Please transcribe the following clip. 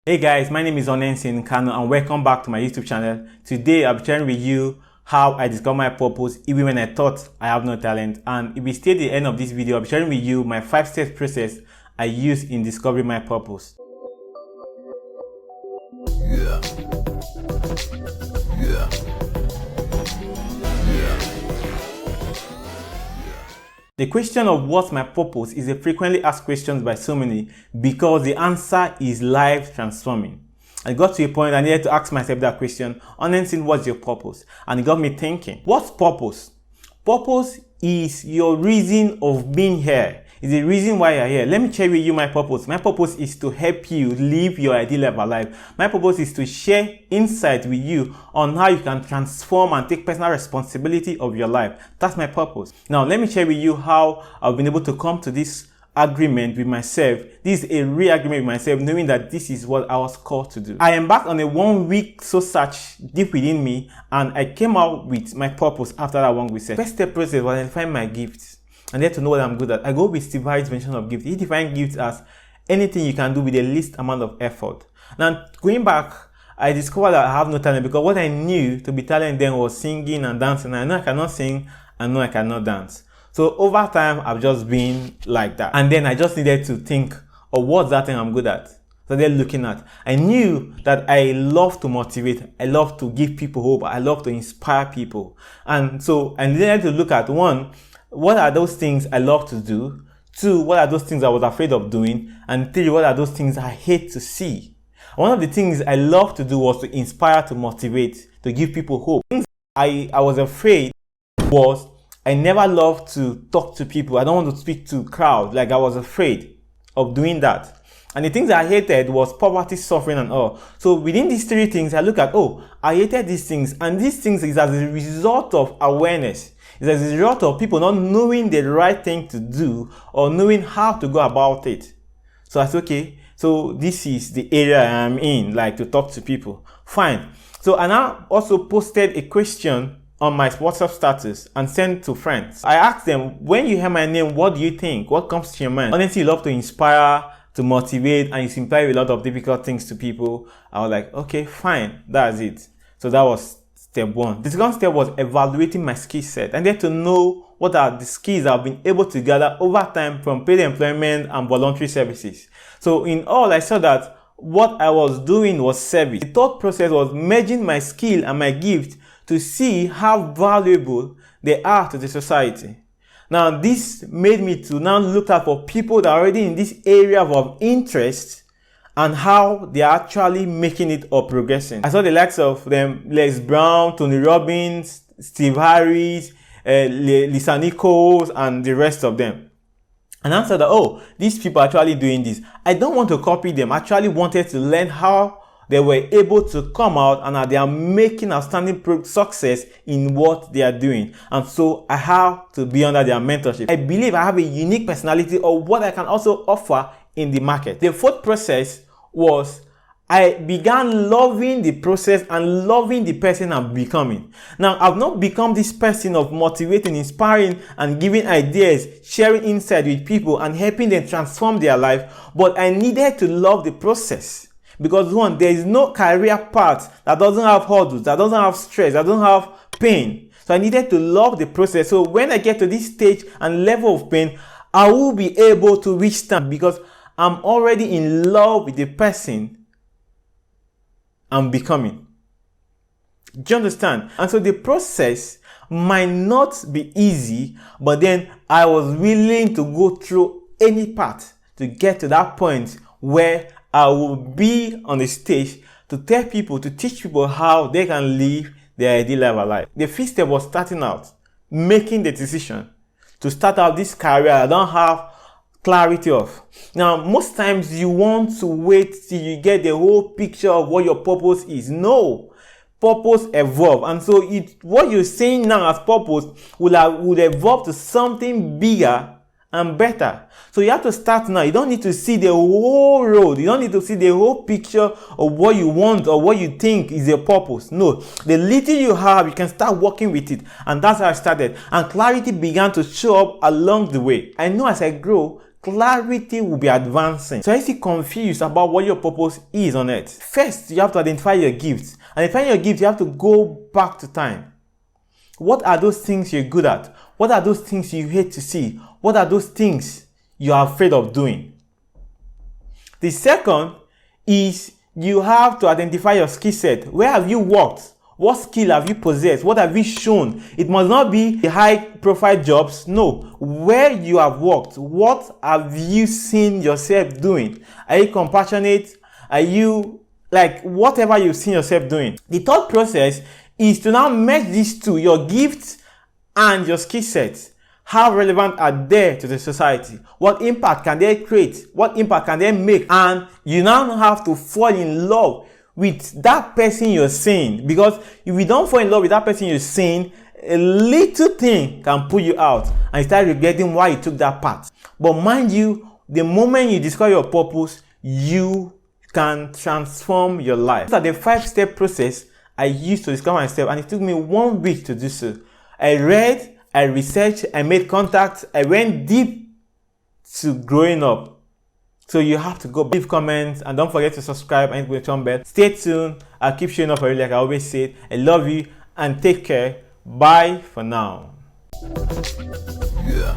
Hey guys, my name is Onensin Kano and welcome back to my YouTube channel. Today I'll be sharing with you how I discovered my purpose even when I thought I have no talent. And if you stay at the end of this video, I'll be sharing with you my 5-step process I use in discovering my purpose. The question of what's my purpose is a frequently asked question by so many because the answer is life transforming. I got to a point I needed to ask myself that question, Onensin, what's your purpose? And it got me thinking, what's purpose? Purpose is your reason of being here. It's the reason why you're here. Let me share with you my purpose. My purpose is to help you live your ideal life alive. My purpose is to share insight with you on how you can transform and take personal responsibility of your life. That's my purpose. Now, let me share with you how I've been able to come to this agreement with myself. This is a real agreement with myself, knowing that this is what I was called to do. I embarked on a 1-week soul search deep within me, and I came out with my purpose after that 1 week. First step process was identifying my gifts and then to know what I'm good at. I go with Steve Harris' definition of gift. He defines gifts as anything you can do with the least amount of effort. Now, going back, I discovered that I have no talent because what I knew to be talent then was singing and dancing. I know I cannot sing, I know I cannot dance. So over time, I've just been like that. And then I just needed to think, oh, what's that thing I'm good at? So they're looking at. I knew that I love to motivate. I love to give people hope. I love to inspire people. And so I needed to look at, one, what are those things I love to do? 2, what are those things I was afraid of doing? And 3, what are those things I hate to see? One of the things I love to do was to inspire, to motivate, to give people hope. Things I was afraid was I never loved to talk to people. I don't want to speak to crowds. Like I was afraid of doing that. And the things I hated was poverty, suffering, and all. So within these 3 things, I look at, oh, I hated these things. And these things is as a result of awareness. It's as a result of people not knowing the right thing to do or knowing how to go about it. So I said, okay, so this is the area I'm in, like to talk to people. Fine. So I now also posted a question on my WhatsApp status and sent to friends. I asked them, when you hear my name, what do you think? What comes to your mind? Honestly, you love to inspire, to motivate, and you simplify a lot of difficult things to people. I was like, okay, fine, that's it. So that was step 1. The second step was evaluating my skill set and then to know what are the skills I've been able to gather over time from paid employment and voluntary services. So in all, I saw that what I was doing was service. The third process was merging my skill and my gift to see how valuable they are to the society. Now, this made me to now look out for people that are already in this area of interest and how they are actually making it or progressing. I saw the likes of them, Les Brown, Tony Robbins, Steve Harris, Lisa Nichols, and the rest of them. And I said that, oh, these people are actually doing this. I don't want to copy them. I actually wanted to learn how they were able to come out and how they are making outstanding success in what they are doing. And so I have to be under their mentorship. I believe I have a unique personality or what I can also offer in the market. The fourth process was I began loving the process and loving the person I'm becoming. Now, I've not become this person of motivating, inspiring, and giving ideas, sharing insight with people and helping them transform their life, but I needed to love the process. Because one, there is no career path that doesn't have hurdles, that doesn't have stress, that doesn't have pain. So I needed to love the process. So when I get to this stage and level of pain, I will be able to withstand because I'm already in love with the person I'm becoming. Do you understand? And so the process might not be easy, but then I was willing to go through any path to get to that point where I will be on the stage to tell people, to teach people how they can live their ideal life alive. The first step was starting out, making the decision to start out this career I don't have clarity of. Now, most times you want to wait till you get the whole picture of what your purpose is. No, purpose evolve. And so what you're saying now as purpose would evolve to something bigger and better. So you have to start now. You don't need to see the whole road. You don't need to see the whole picture of what you want or what you think is your purpose. No, the little you have, you can start working with it. And that's how I started. And clarity began to show up along the way. I know as I grow, clarity will be advancing. So if you're confused about what your purpose is on earth, first you have to identify your gifts. Identifying your gifts, you have to go back to time. What are those things you're good at? What are those things you hate to see? What are those things you are afraid of doing? The second is you have to identify your skill set. Where have you worked? What skill have you possessed? What have you shown? It must not be the high profile jobs. No. Where you have worked, what have you seen yourself doing? Are you compassionate? Are you like whatever you've seen yourself doing? The third process is to now merge these two, your gifts and your skill sets. How relevant are they to the society? What impact can they create? What impact can they make? And you now have to fall in love with that person you're seeing. Because if you don't fall in love with that person you're seeing, a little thing can pull you out and you start regretting why you took that path. But mind you, the moment you discover your purpose, you can transform your life. These are the 5-step process I used to discover myself, and it took me 1 week to do so. I read, I researched, I made contacts, I went deep to growing up. So you have to go leave comments and don't forget to subscribe and hit the bell. Stay tuned. I'll keep showing up for you like I always say. I love you and take care. Bye for now. Yeah.